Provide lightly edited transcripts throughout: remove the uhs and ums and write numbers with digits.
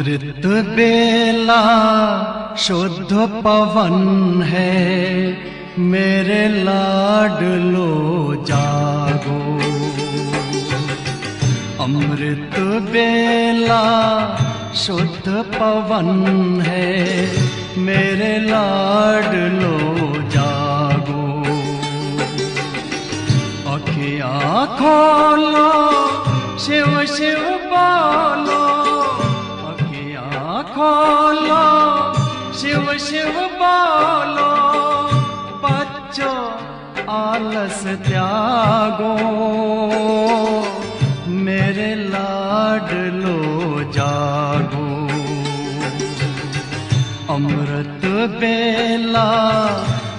अमृत बेला शुद्ध पवन है, मेरे लाडलो जागो। अमृत बेला शुद्ध पवन है, मेरे लाडलो जागो। अखियाँ खोलो, शिव शिव बोलो, अखियाँ खोलो, शिव शिव बोलो। बच्चों आलस त्यागो, मेरे लाडलो जागो। अमृत बेला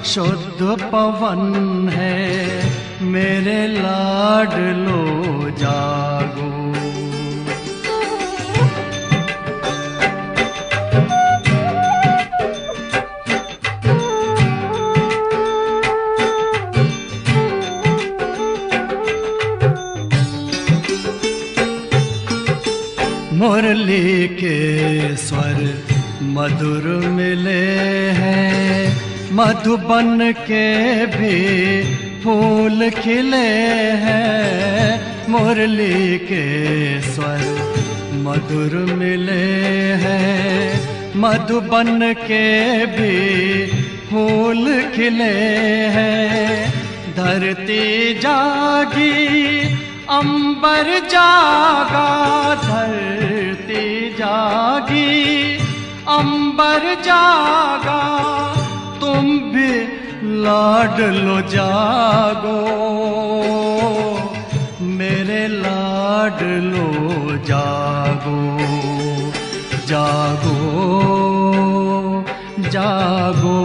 शुद्ध पवन है, मेरे लाडलो जागो। मुरली के स्वर मधुर मिले हैं, मधुबन के भी फूल खिले हैं। मुरली के स्वर मधुर मिले हैं, मधुबन के भी फूल खिले हैं। धरती जागी, अंबर जागा, धरती जागी, अंबर जागा। तुम भी लाडलो जागो, मेरे लाडलो जागो। जागो जागो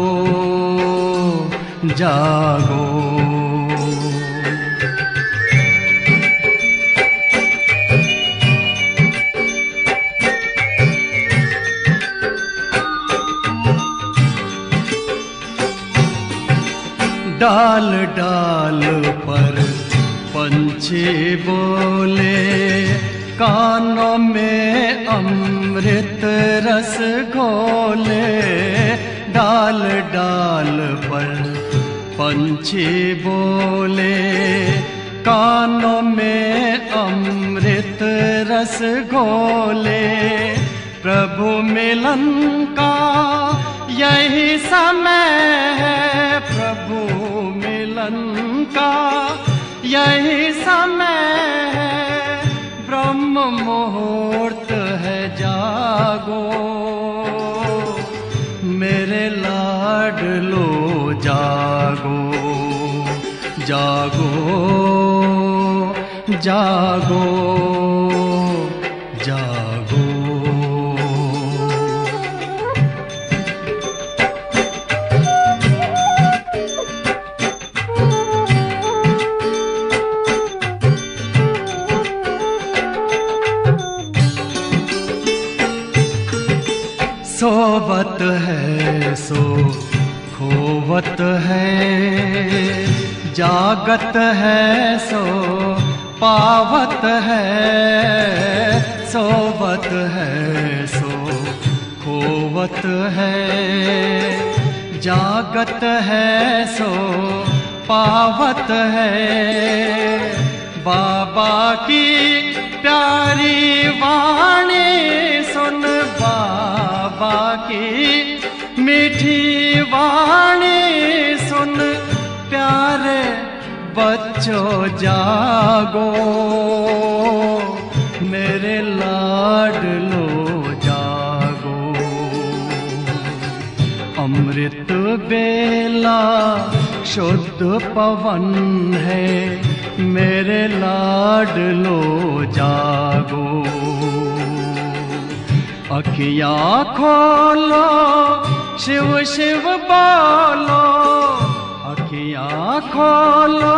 जागो। डाल डाल पर पंछी बोले, कानों में अमृत रस घोले। डाल डाल पर पंछी बोले, कानों में अमृत रस घोले। प्रभु मिलन का यही समय है, प्रभु मिलन का यही समय है। ब्रह्म मुहूर्त है, जागो, मेरे लाडलो जागो। जागो जागो जागो। सोवत है सो खोवत है, जागत है सो पावत है। सोवत है सो खोवत है, जागत है सो पावत है। बाबा की प्यारी वाणी सुन, बाबा की मीठी वाणी सुन। प्यारे बच्चों जागो, मेरे लाडलो जागो। अमृत बेला शुद्ध पवन है, मेरे लाडलो जागो। अखियाँ खोलो, शिव शिव बोलो, अखियाँ खोलो,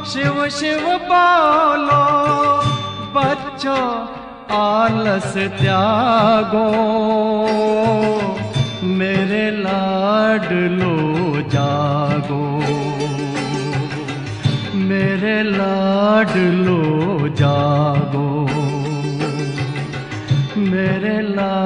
शिव शिव बोलो। बच्चों आलस त्यागो, मेरे लाडलो जागो। मेरे लाडलो जागो, मेरे लाडलो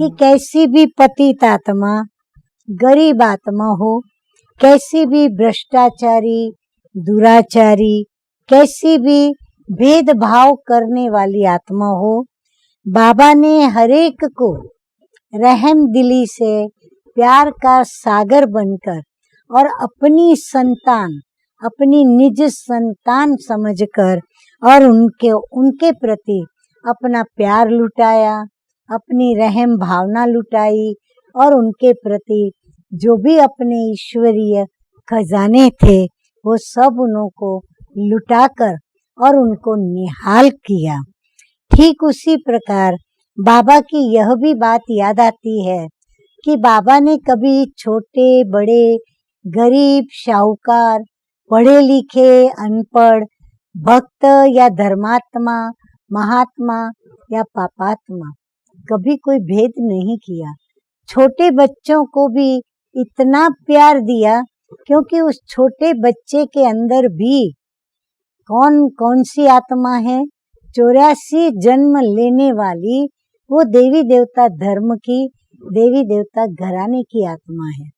कि कैसी भी पतित आत्मा, गरीब आत्मा हो, कैसी भी भ्रष्टाचारी, दुराचारी, कैसी भी भेदभाव करने वाली आत्मा हो, बाबा ने हरेक को रहम दिली से प्यार का सागर बनकर और अपनी संतान, अपनी निज संतान समझकर और उनके प्रति अपना प्यार लुटाया, अपनी रहम भावना लुटाई और उनके प्रति जो भी अपने ईश्वरीय खजाने थे वो सब उनको लुटाकर और उनको निहाल किया। ठीक उसी प्रकार बाबा की यह भी बात याद आती है कि बाबा ने कभी छोटे बड़े, गरीब शाहूकार, पढ़े लिखे अनपढ़, भक्त या धर्मात्मा, महात्मा या पापात्मा, कभी कोई भेद नहीं किया। छोटे बच्चों को भी इतना प्यार दिया क्योंकि उस छोटे बच्चे के अंदर भी कौन कौन सी आत्मा है, 84 जन्म लेने वाली वो देवी देवता धर्म की, देवी देवता घराने की आत्मा है।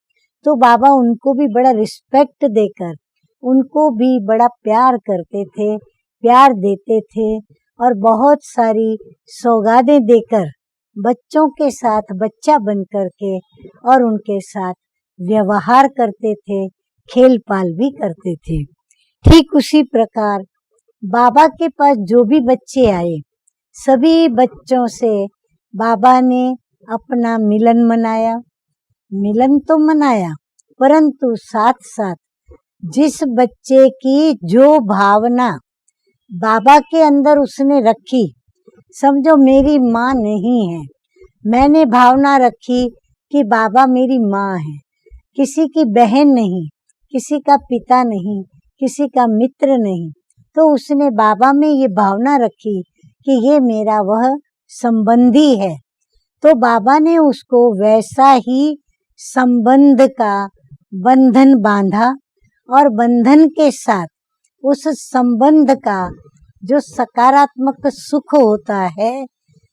तो बाबा उनको भी बड़ा रिस्पेक्ट देकर उनको भी बड़ा प्यार करते थे, प्यार देते थे और बहुत सारी सौगातें देकर बच्चों के साथ बच्चा बन करके और उनके साथ व्यवहार करते थे, खेल पाल भी करते थे। ठीक उसी प्रकार बाबा के पास जो भी बच्चे आए, सभी बच्चों से बाबा ने अपना मिलन मनाया। मिलन तो मनाया, परंतु साथ साथ जिस बच्चे की जो भावना बाबा के अंदर उसने रखी, समझो मेरी माँ नहीं है, मैंने भावना रखी कि बाबा मेरी माँ है, किसी की बहन नहीं, किसी का पिता नहीं, किसी का मित्र नहीं, तो उसने बाबा में ये भावना रखी कि ये मेरा वह संबंधी है। तो बाबा ने उसको वैसा ही संबंध का बंधन बांधा और बंधन के साथ उस संबंध का जो सकारात्मक सुख होता है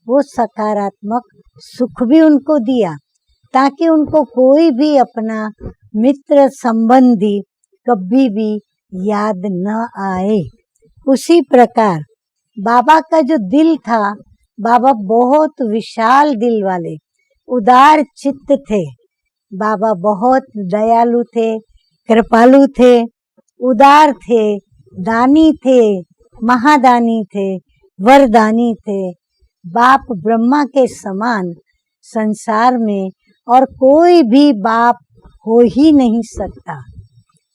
वो सकारात्मक सुख भी उनको दिया, ताकि उनको कोई भी अपना मित्र संबंधी कभी भी याद न आए। उसी प्रकार बाबा का जो दिल था, बाबा बहुत विशाल दिल वाले, उदार चित्त थे। बाबा बहुत दयालु थे, कृपालु थे, उदार थे, दानी थे, महादानी थे, वरदानी थे। बाप ब्रह्मा के समान संसार में और कोई भी बाप हो ही नहीं सकता।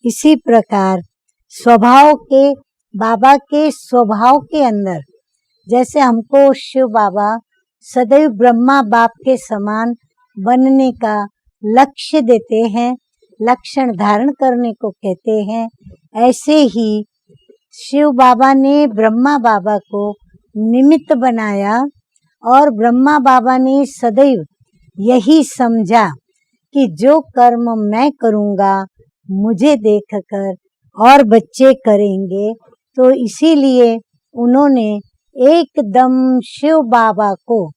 इसी प्रकार स्वभाव के बाबा के स्वभाव के अंदर जैसे हमको शिव बाबा सदैव ब्रह्मा बाप के समान बनने का लक्ष्य देते हैं, लक्षण धारण करने को कहते हैं, ऐसे ही शिव बाबा ने ब्रह्मा बाबा को निमित्त बनाया और ब्रह्मा बाबा ने सदैव यही समझा कि जो कर्म मैं करूँगा मुझे देखकर और बच्चे करेंगे। तो इसीलिए उन्होंने एकदम शिव बाबा को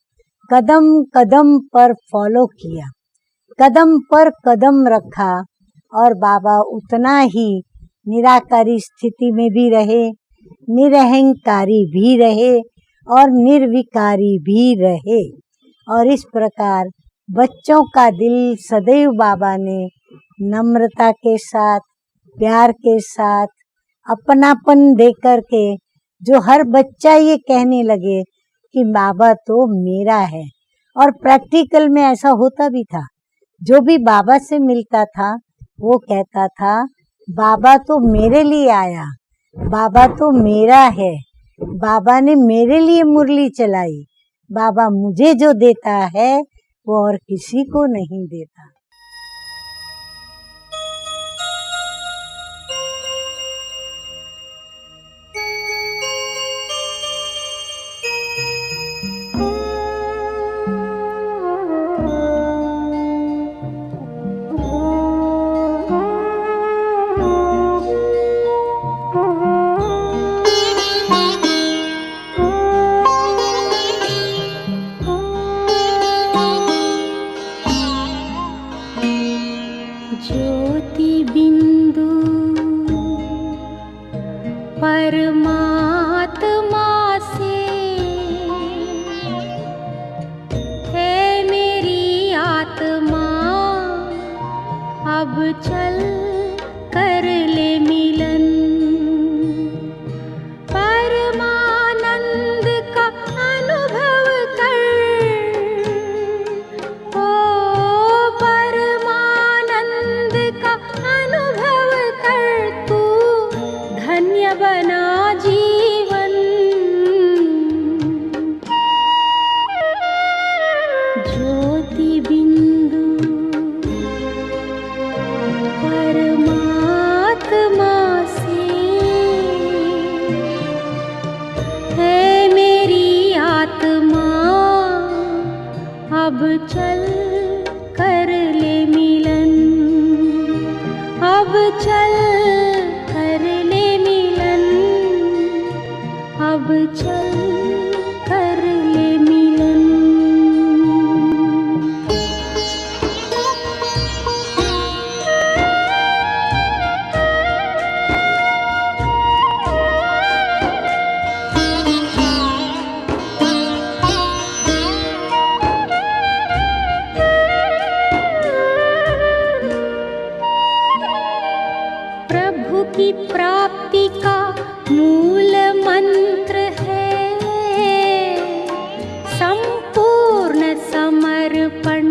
कदम कदम पर फॉलो किया, कदम पर कदम रखा और बाबा उतना ही निराकारी स्थिति में भी रहे, निरहंकारी भी रहे और निर्विकारी भी रहे। और इस प्रकार बच्चों का दिल सदैव बाबा ने नम्रता के साथ, प्यार के साथ, अपनापन देकर के, जो हर बच्चा ये कहने लगे कि बाबा तो मेरा है। और प्रैक्टिकल में ऐसा होता भी था, जो भी बाबा से मिलता था वो कहता था बाबा तो मेरे लिए आया, बाबा तो मेरा है, बाबा ने मेरे लिए मुरली चलाई, बाबा मुझे जो देता है वो और किसी को नहीं देता। ज्योति बिंदु परमात्मा से है मेरी आत्मा, अब चल कर ले मिलन। परमानंद का अनुभव कर, ओ परमानंद का अनुभव कर, तू धन्य बना जीवन। ज्योति बिंदु परमात्मा से है मेरी आत्मा, अब चल कर ले मिलन, अब चल कर ले मिलन, अब चल कर ले मिलन। प्रभु की प्राप्ति का मूल मंत्र है संपूर्ण समर्पण।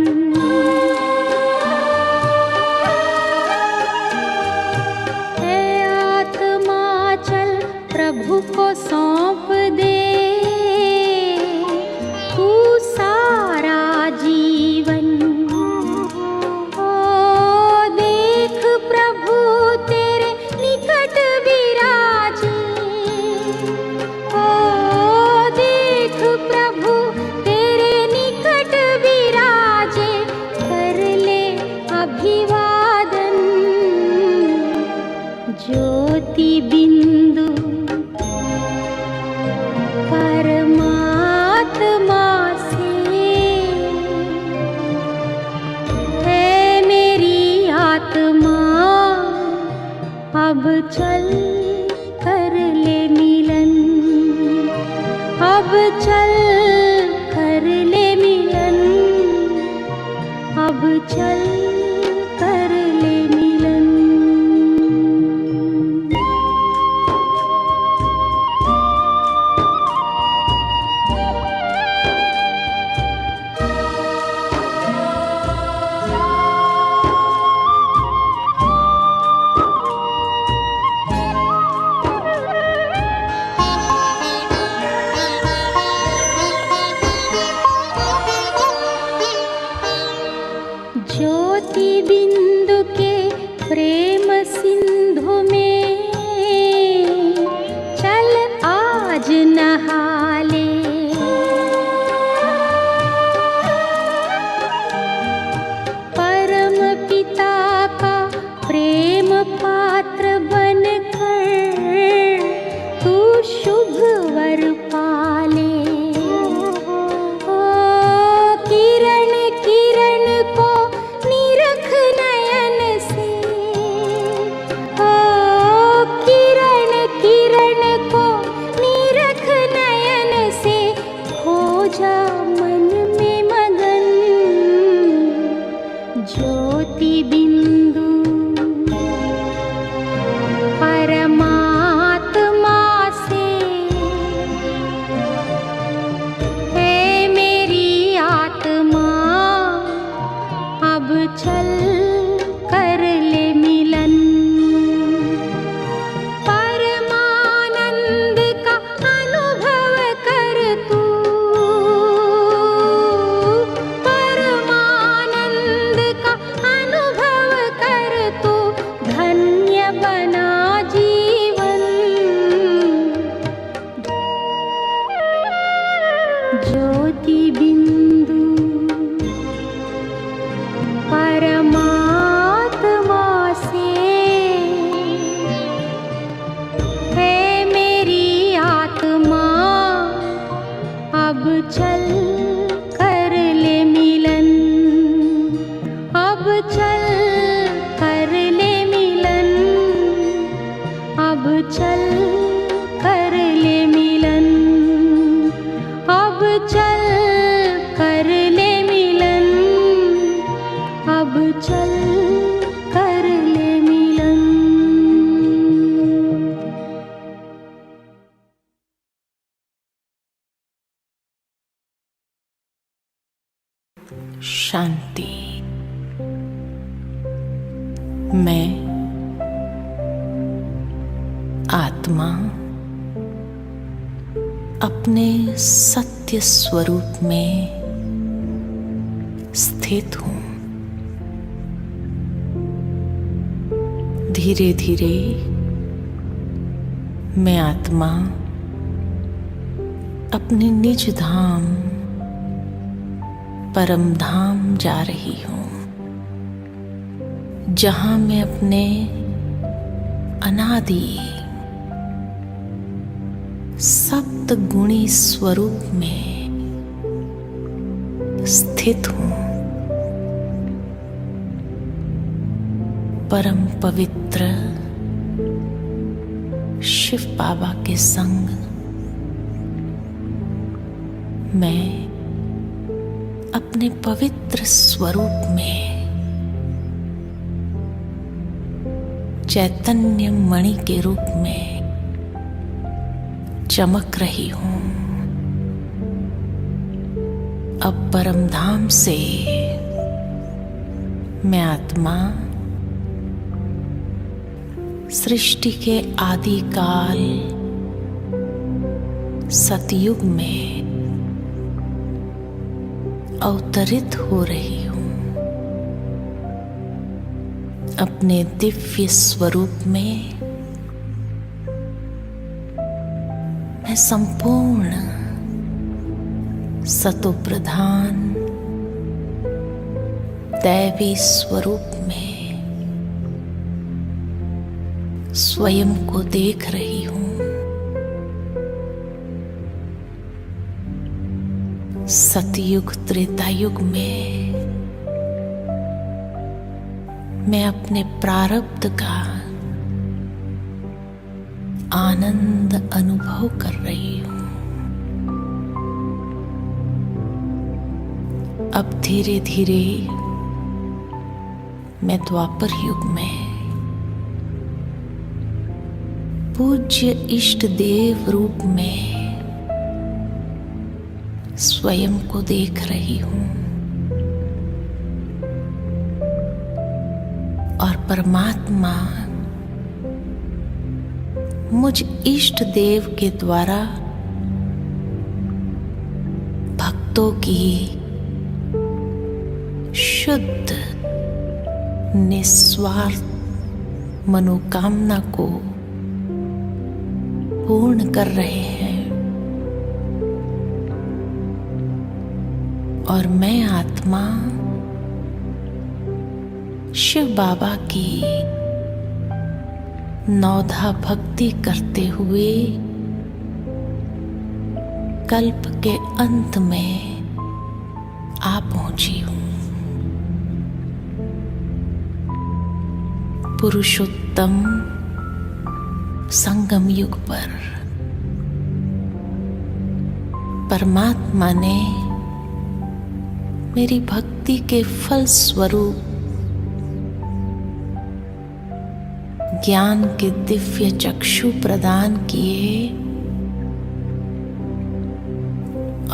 है आत्मा चल प्रभु को सौंप दे, तू सारा जीवन। ओ देख प्रभु तेरे निकट विराजे, ओ देख प्रभु तेरे निकट विराजे, कर ले अभिवादन। ज्योति बिंदु परमात्मा से है मेरी आत्मा, अब चल कर ले मिलन, अब चल कर ले मिलन, चल कर ले मिलन। ज्योति बिंदु के प्रेम सिंधु में चल आज नहा ले। परम पिता का प्रेम पात्र बनकर तू शुभ वर पाले। किरण किरण को निरख नयन से, किरण किरण को निरख नयन से, हो जा मन में मगन। ज्योति बिंदु परमात्मा से है मेरी आत्मा, अब चल कर ले मिलन। परमानंद का अनुभव कर तू, परमानंद का अनुभव कर तू, धन्य बना जीवन। ज्योति बिंदु परमात्मा से है मेरी आत्मा, अब चल कर ले मिलन। अब चल कर ले मिलन। अब चल कर ले मिलन। अब चल कर ले मिलन। अब चल कर ले मिलन। शांति। मैं आत्मा अपने सत्य स्वरूप में स्थित हूँ। धीरे धीरे मैं आत्मा अपने निज धाम परम धाम जा रही हूँ, जहाँ मैं अपने अनादि सप्त गुणी स्वरूप में स्थित हूँ। परम पवित्र शिव बाबा के संग मैं अपने पवित्र स्वरूप में चैतन्य मणि के रूप में चमक रही हूँ। अब परम धाम से मैं आत्मा सृष्टि के आदि काल सतयुग में अवतरित हो रही हूँ। अपने दिव्य स्वरूप में मैं संपूर्ण सतोप्रधान दैवी स्वरूप में स्वयं को देख रही हूँ। सतयुग त्रेतायुग में मैं अपने प्रारब्ध का आनंद अनुभव कर रही हूँ। अब धीरे धीरे मैं द्वापर युग में पूज्य इष्ट देव रूप में स्वयं को देख रही हूं और परमात्मा मुझ इष्ट देव के द्वारा भक्तों की शुद्ध निस्वार्थ मनोकामना को पूर्ण कर रहे हैं और मैं आत्मा शिव बाबा की नौधा भक्ति करते हुए कल्प के अंत में आ पहुंची हूं। पुरुषोत्तम संगम युग पर परमात्मा ने मेरी भक्ति के फल स्वरूप ज्ञान के दिव्य चक्षु प्रदान किए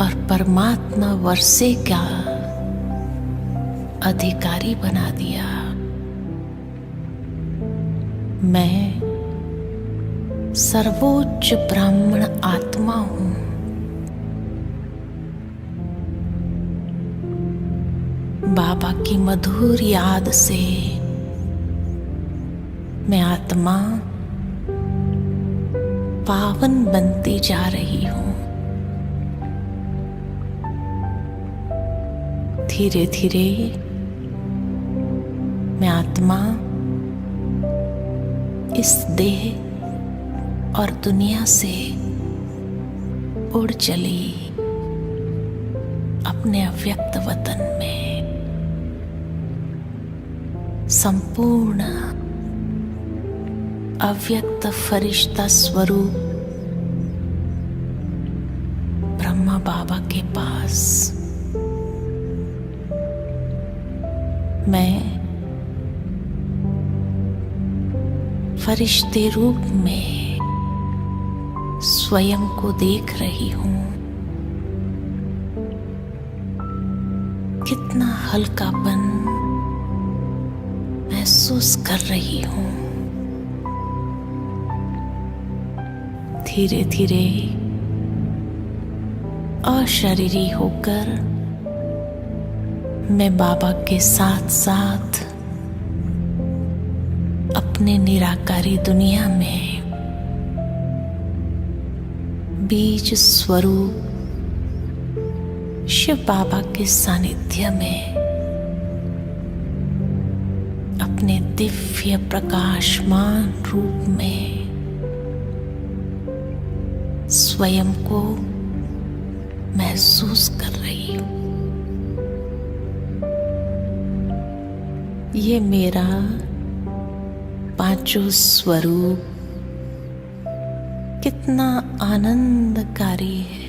और परमात्मा वर्षे का अधिकारी बना दिया। मैं सर्वोच्च ब्राह्मण आत्मा हूं। बाबा की मधुर याद से मैं आत्मा पावन बनती जा रही हूं। धीरे धीरे मैं आत्मा इस देह और दुनिया से उड़ चली अपने अव्यक्त वतन में। संपूर्ण अव्यक्त फरिश्ता स्वरूप ब्रह्मा बाबा के पास मैं फरिश्ते रूप में स्वयं को देख रही हूं। कितना हल्कापन महसूस कर रही हूं। धीरे धीरे अशरीरी होकर मैं बाबा के साथ साथ अपने निराकारी दुनिया में बीज स्वरूप शिव बाबा के सानिध्य में अपने दिव्य प्रकाशमान रूप में स्वयं को महसूस कर रही हूं। ये मेरा पांचों स्वरूप कितना आनंदकारी है।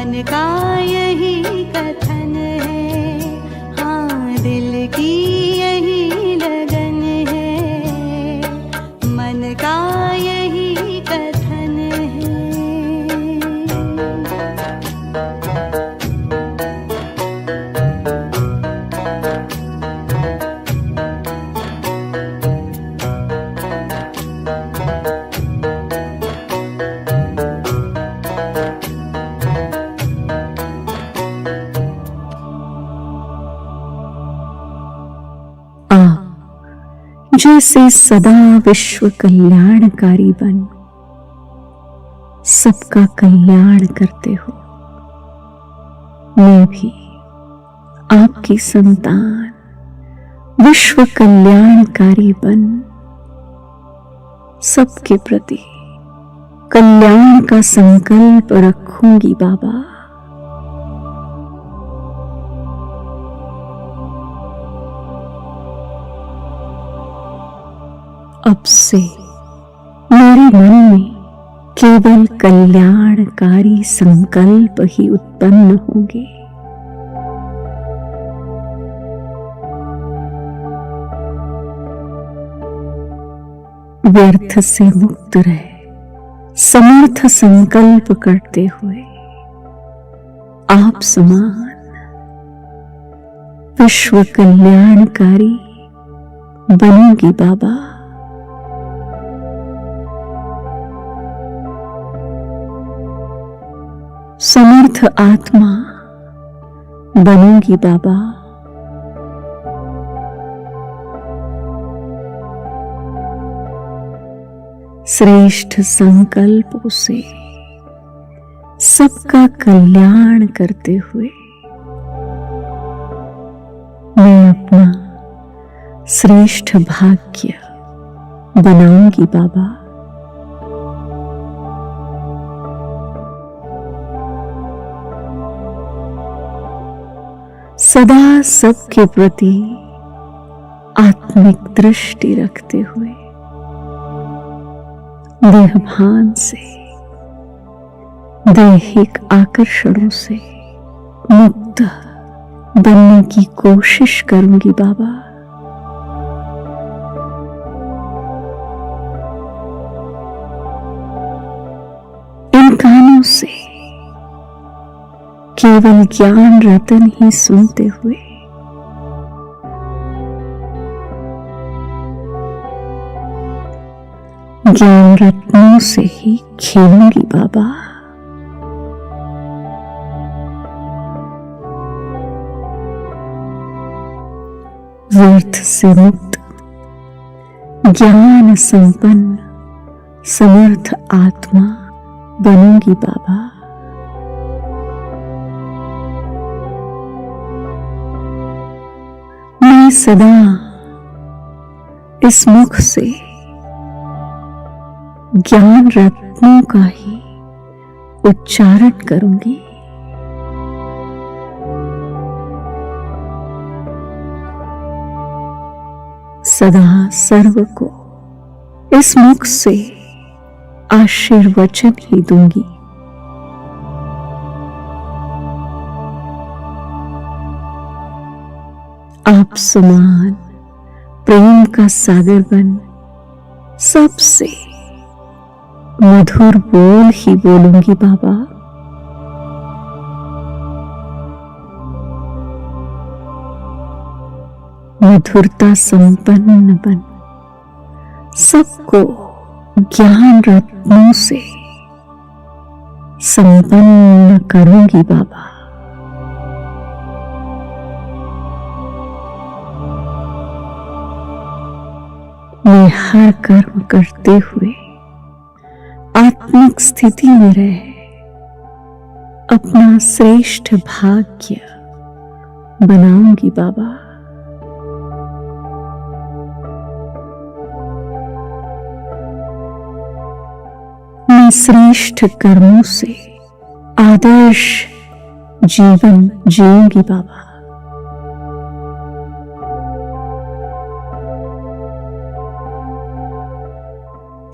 मन का यही कथन है, हाँ दिल की यही लगन है, मन का यही कथन है। जैसे सदा विश्व कल्याणकारी बन सबका कल्याण करते हो, मैं भी आपकी संतान विश्व कल्याणकारी बन सबके प्रति कल्याण का संकल्प रखूंगी बाबा। अब से मेरे मन में केवल कल्याणकारी संकल्प ही उत्पन्न होंगे। व्यर्थ से मुक्त रहे समर्थ संकल्प करते हुए आप समान विश्व कल्याणकारी बनूंगी बाबा। समर्थ आत्मा बनूंगी बाबा। श्रेष्ठ संकल्पों से सबका कल्याण करते हुए मैं अपना श्रेष्ठ भाग्य बनाऊंगी बाबा। सदा सबके प्रति आत्मिक दृष्टि रखते हुए देहभान से दैहिक आकर्षणों से मुक्त बनने की कोशिश करूंगी बाबा। इन कानों से केवल ज्ञान रतन ही सुनते हुए ज्ञान रत्नों से ही खेलूंगी बाबा। व्यर्थ से मुक्त ज्ञान संपन्न समर्थ आत्मा बनूंगी बाबा। मैं सदा इस मुख से ज्ञान रत्नों का ही उच्चारण करूंगी। सदा सर्व को इस मुख से आशीर्वचन ही दूंगी। आप समान प्रेम का सागर बन सबसे मधुर बोल ही बोलूंगी बाबा। मधुरता संपन्न बन सबको ज्ञान रत्नों से संपन्न करूंगी बाबा। मैं हर कर्म करते हुए आत्मिक स्थिति में रह अपना श्रेष्ठ भाग्य बनाऊंगी बाबा। मैं श्रेष्ठ कर्मों से आदर्श जीवन जीऊंगी बाबा।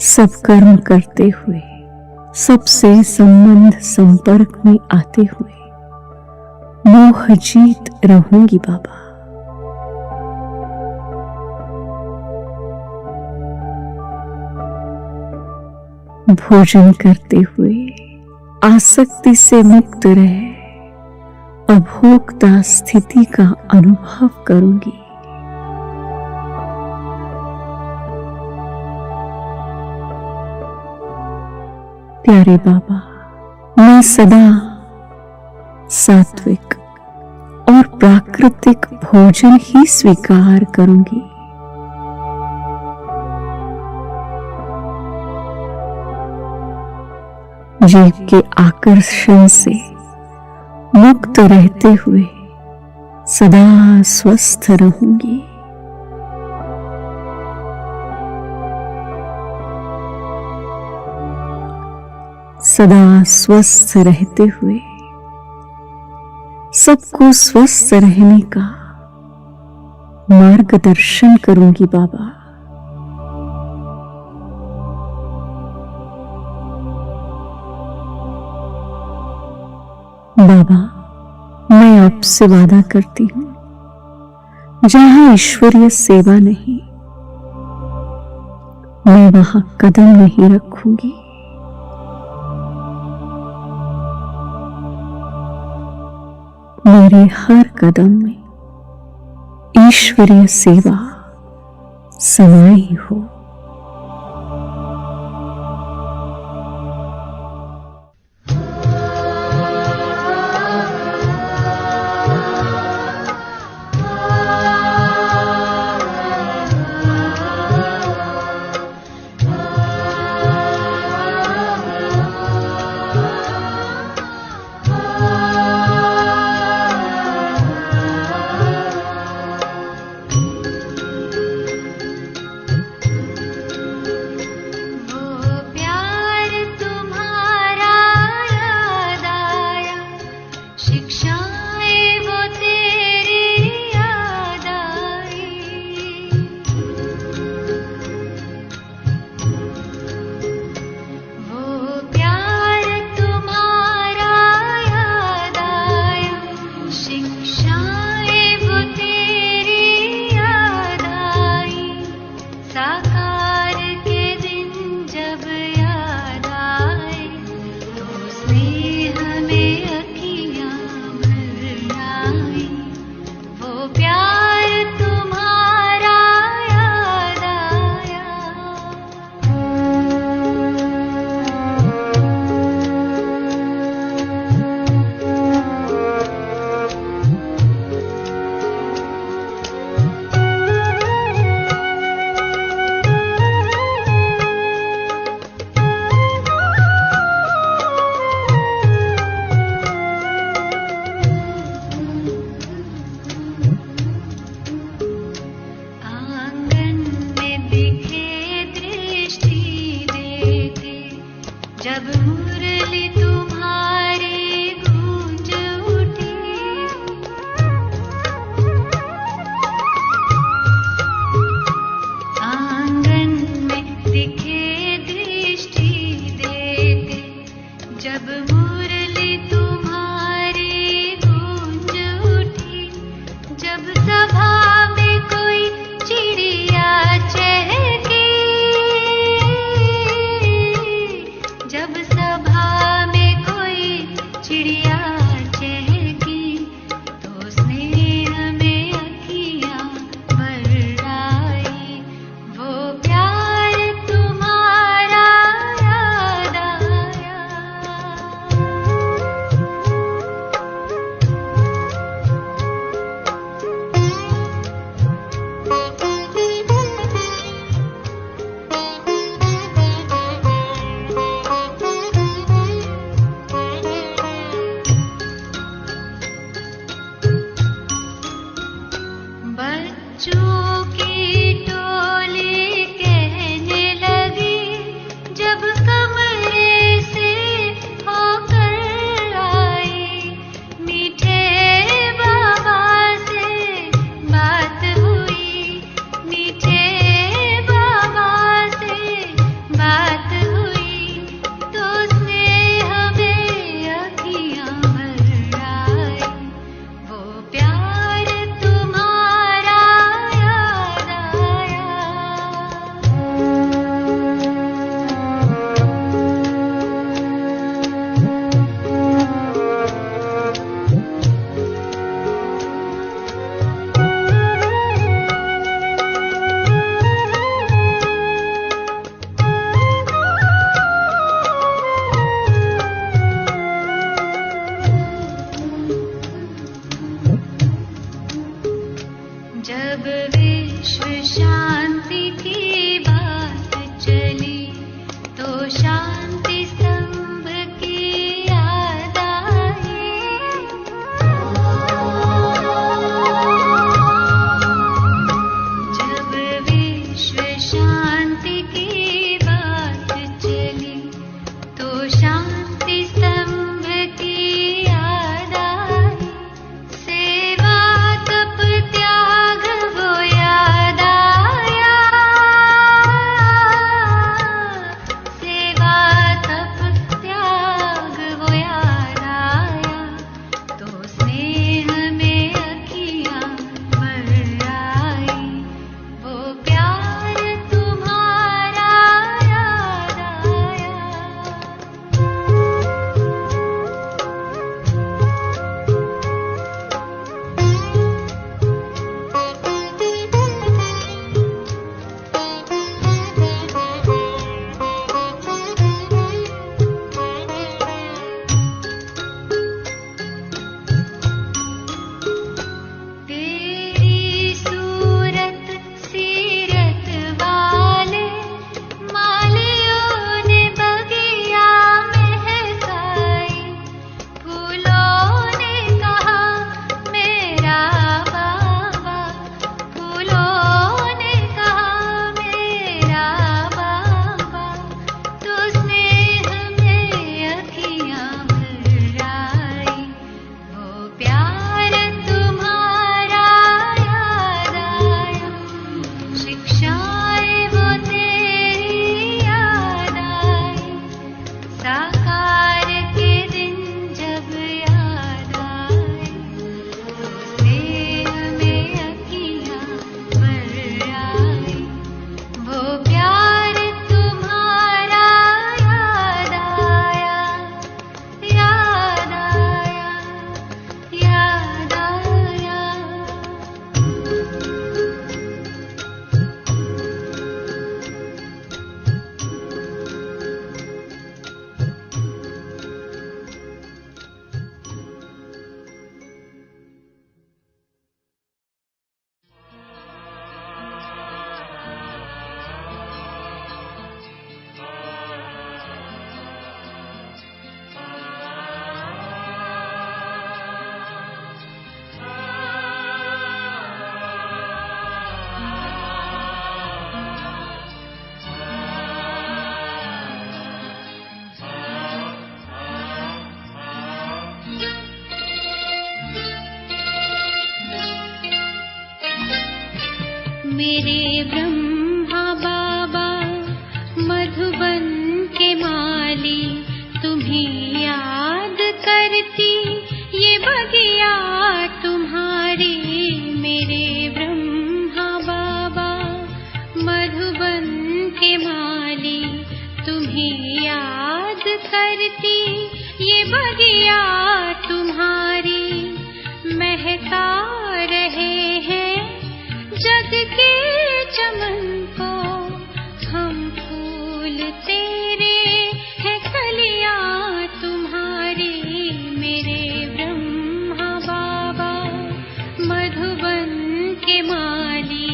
सब कर्म करते हुए सबसे संबंध संपर्क में आते हुए मोह जीत रहूंगी बाबा। भोजन करते हुए आसक्ति से मुक्त रह अभोक्ता स्थिति का अनुभव करूंगी। प्यारे बाबा, मैं सदा सात्विक और प्राकृतिक भोजन ही स्वीकार करूंगी। जीव के आकर्षण से मुक्त रहते हुए सदा स्वस्थ रहूंगी। सदा स्वस्थ रहते हुए सबको स्वस्थ रहने का मार्गदर्शन करूंगी बाबा। बाबा, मैं आपसे वादा करती हूं, जहां ईश्वरीय सेवा नहीं, मैं वहां कदम नहीं रखूंगी। मेरे हर कदम में ईश्वरीय सेवा समाई हो। मेरे ब्रह्मा बाबा, मधुबन के माली तुम्हें याद करती, ये बगिया तुम्हारी मेरे ब्रह्मा बाबा, मधुबन के माली तुम्हें याद करती, ये बगिया तुम्हारी महका रहे हैं जग के चमन को, हम फूल तेरे हैं कलियां तुम्हारी मेरे ब्रह्मा बाबा, मधुबन के माली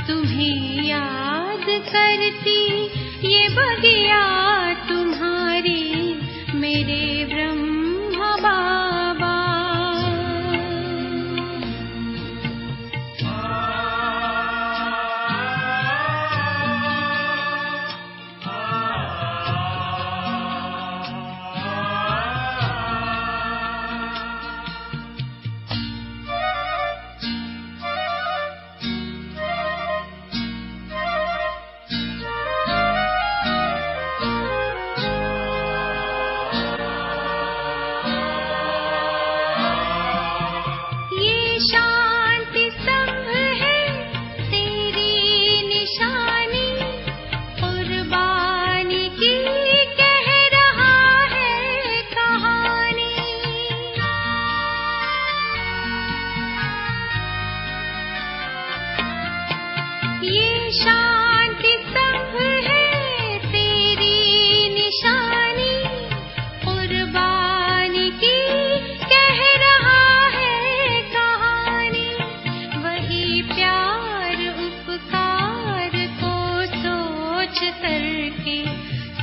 तुम्हें याद करती, ये बगिया तुम्हारी मेरे ब्रह्मा बाबा।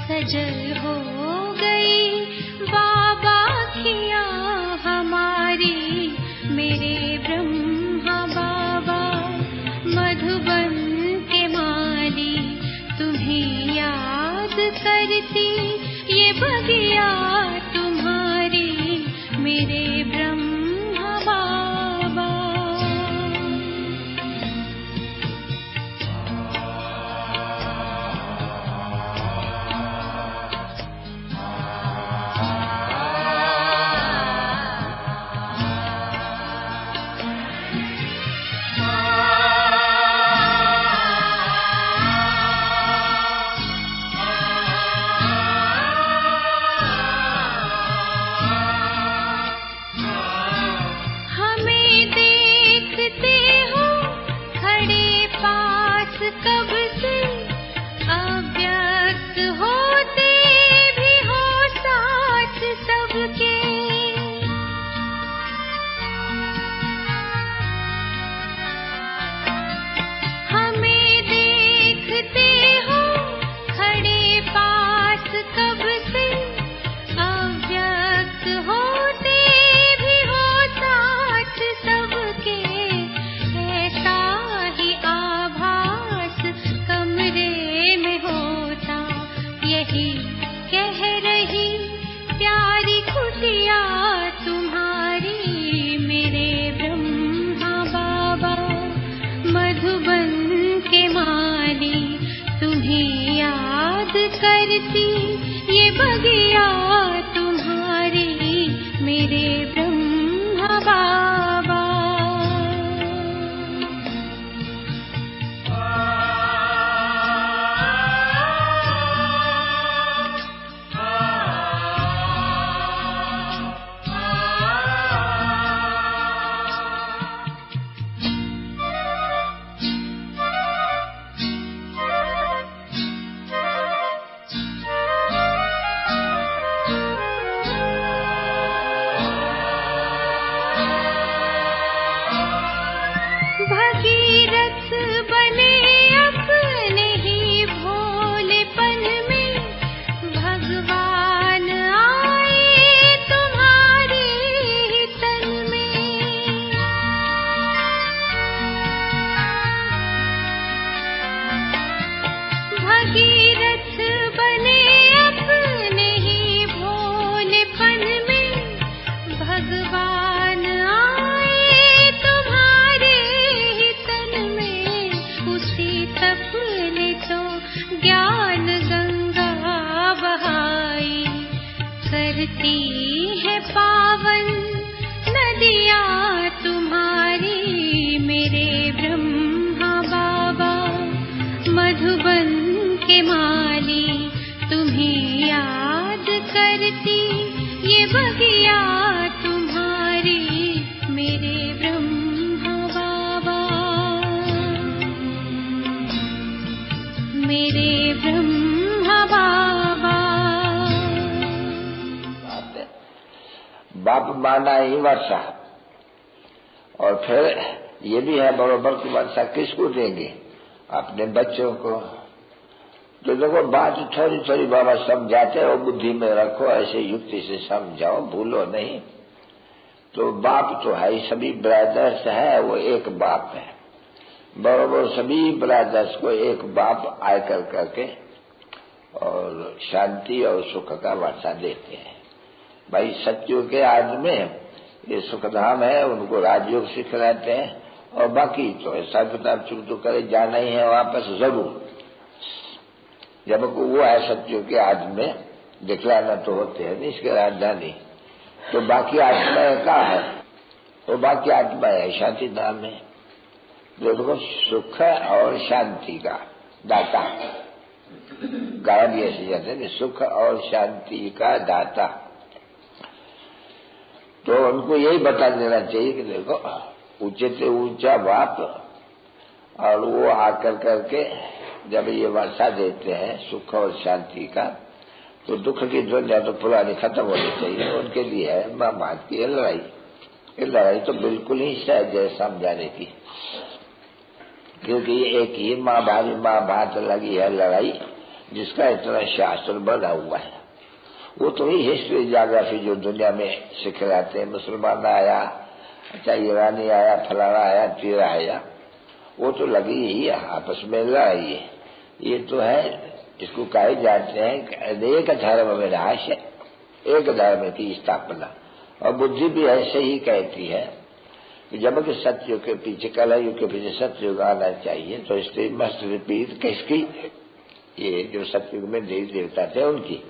सजल हो गई बाबा खिया हमारी मेरे ब्रह्मा बाबा, मधुबन के माली तुम्हें याद करती, ये बगिया तुम्हारी मेरे ब्रह्मा बाबा। ही वर्षा। और फिर ये भी है बरोबर की वर्षा किसको देंगे? अपने बच्चों को। तो देखो बात थोड़ी थोड़ी बाबा समझाते हो, बुद्धि में रखो, ऐसे युक्ति से समझाओ, भूलो नहीं। तो बाप तो है ही, सभी ब्रदर्स है, वो एक बाप है बरोबर। सभी ब्रदर्स को एक बाप आकर करके और शांति और सुख का वर्षा देते हैं। भाई सत्युग के आज में ये सुखधाम है, उनको राजयोग सिखलाते हैं, और बाकी तो हिसाब किताब चुक तो करे जाना ही है वापस जरूर। जब वो है सत्युग के आज में दिखलाना तो होते हैं इसके राजधानी। तो बाकी आत्मा का है, तो बाकी आत्मा है शांति धाम में। देखो सुख और शांति का दाता, गाया भी ऐसे जाते हैं सुख और शांति का दाता। तो उनको यही बता देना चाहिए कि देखो ऊंचे से ऊंचा बाप, और वो आकर करके जब ये वर्षा देते हैं सुख और शांति का, तो दुख की दुनिया तो पुरानी खत्म होनी चाहिए। उनके लिए है माँ बाप की लड़ाई। ये लड़ाई तो बिल्कुल ही सहज है समझाने की, क्योंकि ये एक ही माँ बाप लगी है लड़ाई, जिसका इतना शास्त्र बना हुआ है। वो तो ही हिस्ट्री ज्योग्राफी जो दुनिया में सिखलाते हैं, मुसलमान आया, अच्छा ईरानी आया, फलाना आया, तीरा आया, वो तो लगी ही आपस में लड़ाई है। ये तो है, इसको कहे जाते हैं एक धर्म में रहस्य, एक धर्म की स्थापना। और बुद्धि भी ऐसे ही कहती है कि जब कि सत्य के पीछे कलयुग के पीछे सत्युग आना चाहिए, तो इसलिए मस्ट रिपीट किसकी? ये जो सत्युग में देवी देवता थे उनकी।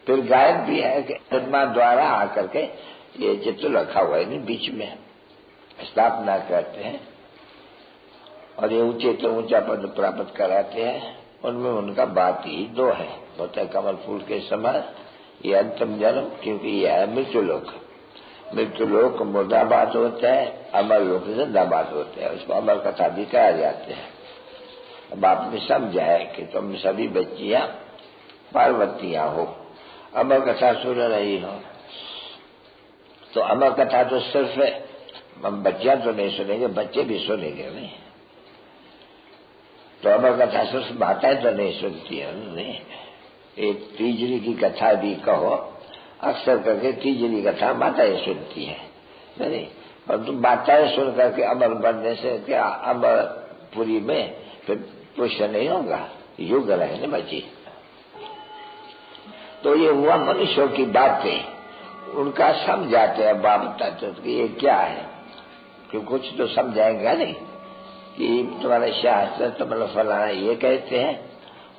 फिर गायन भी है कि आत्मा द्वारा आकर के ये चित्र रखा हुआ है बीच में स्थापना करते हैं, और ये ऊंचे तो ऊंचा पद प्राप्त कराते हैं। उनमें उनका बात ही दो है, होता है कमल फूल के समान ये अंतिम जन्म, क्योंकि यह है मृत्युलोक। मृत्युलोक मुर्दाबाद होता है, अमर लोक जिंदाबाद होते हैं, उसको अमर कथा भी कहा जाते हैं। अब आपने समझा है कि तुम सभी बच्चियां पार्वतियां हो, अमर कथा सुन रही हो। तो अमर कथा तो सिर्फ हम बच्चियां तो नहीं सुनेंगे, बच्चे भी सुनेंगे नहीं। तो अमर कथा सिर्फ माताएं तो नहीं सुनती है नहीं। एक तीजरी की कथा भी कहो, अक्सर करके तीजरी कथा माताएं सुनती है नहीं। और तुम माताएं सुन करके अमर बनने से क्या अमरपुरी में फिर पुष्य नहीं होगा? युग रहे न बची। तो ये हुआ मनुष्यों की बातें, उनका समझाते हैं बाप तत्व कि ये क्या है, कि कुछ तो समझाएंगा नहीं कि तुम्हारे शास्त्र तुम्हारा फलाना ये कहते हैं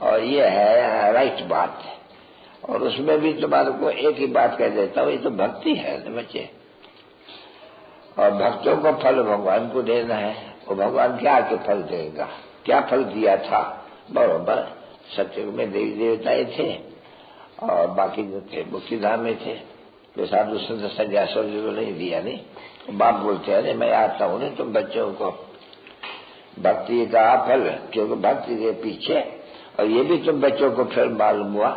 और ये है राइट बात है। और उसमें भी तुम्हारे को एक ही बात कह देता हूँ, ये तो भक्ति है न बच्चे। और भक्तों को फल भगवान को देना है, वो भगवान क्या के फल देगा? क्या फल दिया था? बरोबर सत्युग में देवी देवताएं थे और बाकी जो थे मुक्ति धाम में थे। तो साधु संत सन्यासों को नहीं दिया नहीं। बाप बोलते हैं मैं आता हूँ नहीं तुम बच्चों को भक्ति का फल, क्योंकि भक्ति के पीछे, और ये भी तुम बच्चों को फिर मालूम हुआ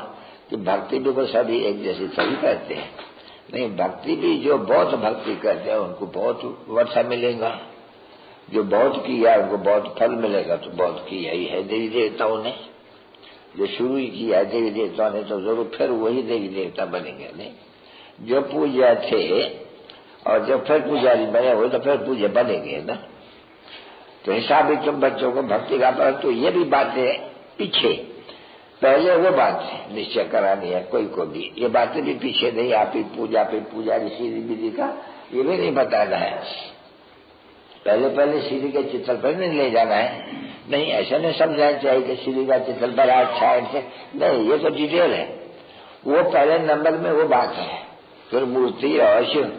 कि भक्ति भी को सभी एक जैसी सही करते हैं नहीं। भक्ति भी जो बहुत भक्ति करते हैं उनको बहुत वर्षा मिलेगा, जो बहुत किया उनको बहुत फल मिलेगा। तो बहुत किया ही है देवी देवताओं ने, जो शुरू ही किया है देवी देवताओं ने, तो जरूर फिर वही देवी देवता बनेंगे नहीं। जो पूजा थे और जब फिर पुजारी बने हुए तो फिर पूजा बनेंगे ना। तो हिसाब भी तुम बच्चों को भक्ति का, परंतु ये भी बातें पीछे, पहले वो बात निश्चय करानी है कोई को भी। ये बातें भी पीछे नहीं, आप ही पूजा पे पूजा सीधी विधि का ये भी नहीं बताना है। पहले सीधी के चित्र पर नहीं ले जाना है नहीं। ऐसा नहीं समझाना चाहिए कि सीधी का चित्र पर अच्छा है नहीं, ये तो डिटेल है। वो पहले नंबर में वो बात है, फिर मूर्ति और शिव।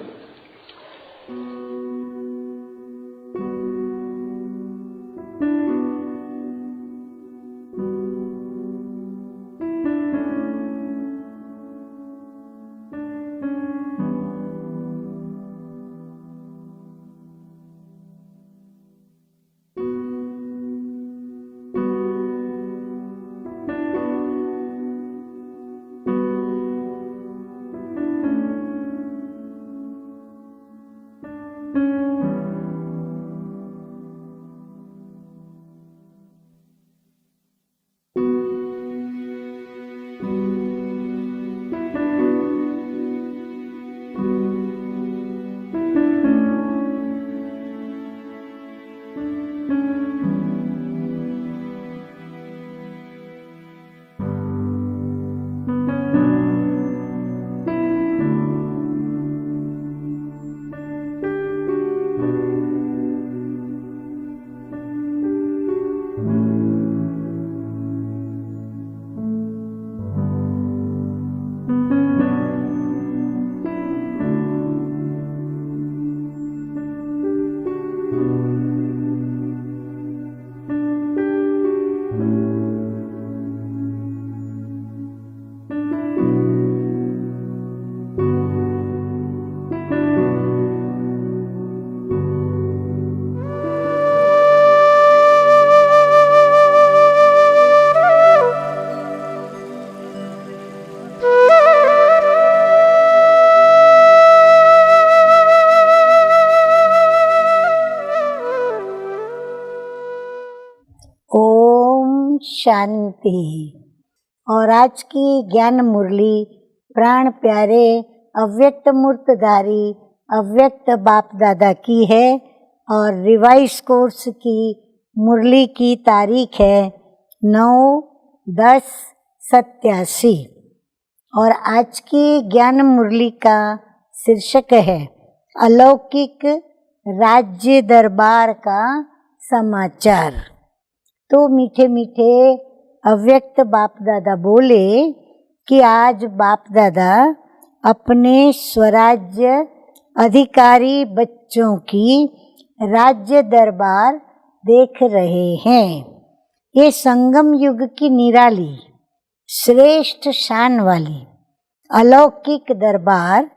शांति। और आज की ज्ञान मुरली प्राण प्यारे अव्यक्त मूर्तधारी अव्यक्त बाप दादा की है और रिवाइज कोर्स की मुरली की तारीख है 9/10/87 और आज की ज्ञान मुरली का शीर्षक है अलौकिक राज्य दरबार का समाचार। तो मीठे मीठे अव्यक्त बाप दादा बोले कि आज बाप दादा अपने स्वराज्य अधिकारी बच्चों की राज्य दरबार देख रहे हैं। ये संगम युग की निराली श्रेष्ठ शान वाली अलौकिक दरबार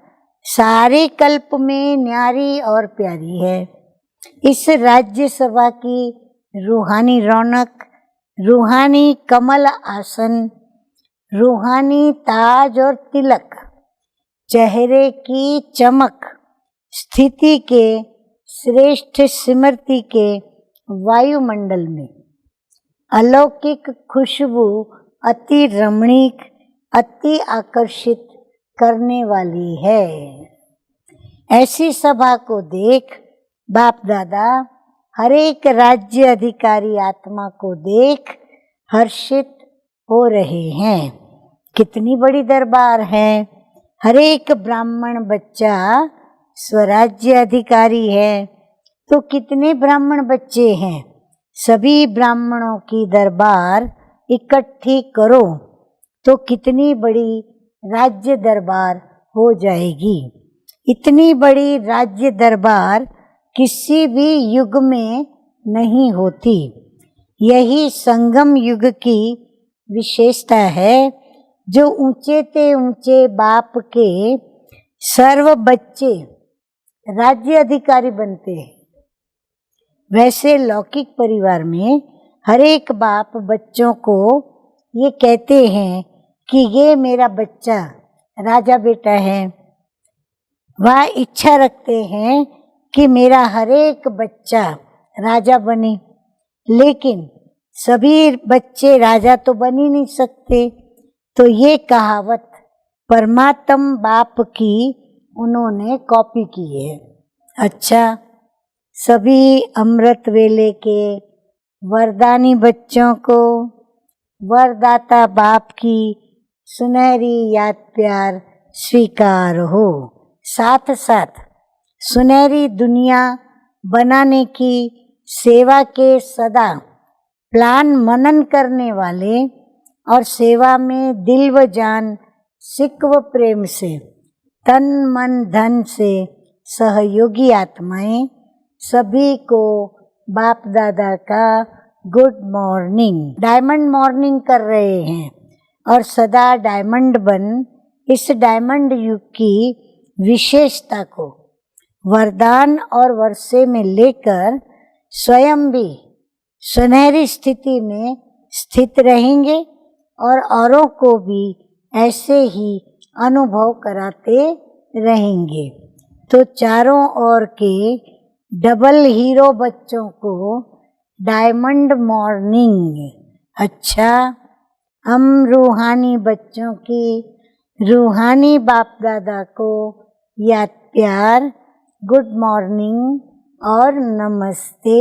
सारे कल्प में न्यारी और प्यारी है। इस राज्यसभा की रूहानी रौनक, रूहानी कमल आसन, रूहानी ताज और तिलक, चेहरे की चमक, स्थिति के श्रेष्ठ स्मृति के वायुमंडल में अलौकिक खुशबू अति रमणीक, अति आकर्षित करने वाली है। ऐसी सभा को देख बाप दादा हर एक राज्य अधिकारी आत्मा को देख हर्षित हो रहे हैं। कितनी बड़ी दरबार है। हर एक ब्राह्मण बच्चा स्वराज्य अधिकारी है। तो कितने ब्राह्मण बच्चे हैं। सभी ब्राह्मणों की दरबार इकट्ठी करो तो कितनी बड़ी राज्य दरबार हो जाएगी। इतनी बड़ी राज्य दरबार किसी भी युग में नहीं होती। यही संगम युग की विशेषता है। जो ऊंचे ते ऊंचे बाप के सर्व बच्चे राज्य अधिकारी बनते हैं, वैसे लौकिक परिवार में हर एक बाप बच्चों को ये कहते हैं कि ये मेरा बच्चा राजा बेटा है। वह इच्छा रखते हैं कि मेरा हर एक बच्चा राजा बने, लेकिन सभी बच्चे राजा तो बन ही नहीं सकते। तो ये कहावत परमात्म बाप की उन्होंने कॉपी की है। अच्छा, सभी अमृत वेले के वरदानी बच्चों को वरदाता बाप की सुनहरी याद प्यार स्वीकार हो। साथ साथ सुनहरी दुनिया बनाने की सेवा के सदा प्लान मनन करने वाले और सेवा में दिल व जान सिक व प्रेम से तन मन धन से सहयोगी आत्माएं सभी को बाप दादा का गुड मॉर्निंग। डायमंड मॉर्निंग कर रहे हैं और सदा डायमंड बन इस डायमंड युग की विशेषता को वरदान और वर्षे में लेकर स्वयं भी सुनहरी स्थिति में स्थित रहेंगे और औरों को भी ऐसे ही अनुभव कराते रहेंगे। तो चारों ओर के डबल हीरो बच्चों को डायमंड मॉर्निंग। अच्छा, हम रूहानी बच्चों की रूहानी बाप दादा को याद प्यार गुड मॉर्निंग और नमस्ते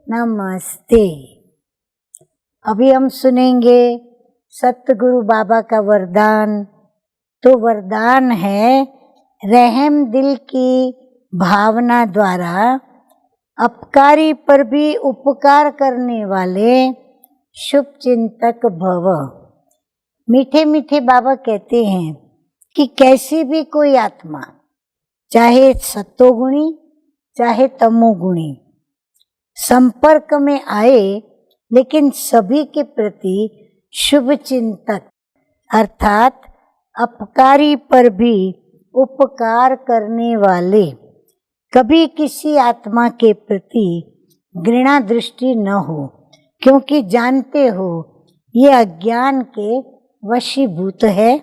नमस्ते। अभी हम सुनेंगे सतगुरु बाबा का वरदान। तो वरदान है रहम दिल की भावना द्वारा अपकारी पर भी उपकार करने वाले शुभ चिंतक भव। मीठे मीठे बाबा कहते हैं कि कैसी भी कोई आत्मा, चाहे सत्वगुणी चाहे तमोगुणी, संपर्क में आए, लेकिन सभी के प्रति शुभ चिंतक अर्थात अपकारी पर भी उपकार करने वाले, कभी किसी आत्मा के प्रति घृणा दृष्टि न हो, क्योंकि जानते हो ये अज्ञान के वशीभूत है,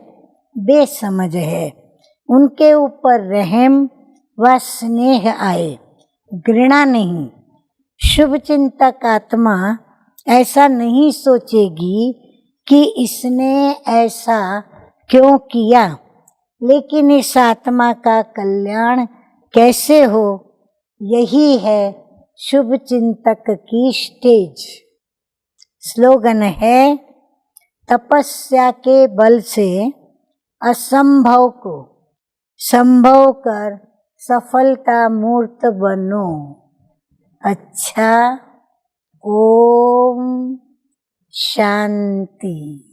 बेसमझ है। उनके ऊपर रहम व स्नेह आए, घृणा नहीं। शुभ चिंतक आत्मा ऐसा नहीं सोचेगी कि इसने ऐसा क्यों किया, लेकिन इस आत्मा का कल्याण कैसे हो, यही है शुभ चिंतक की स्टेज। स्लोगन है, तपस्या के बल से असंभव को संभव कर सफलता मूर्त बनो। अच्छा, ओम शांति।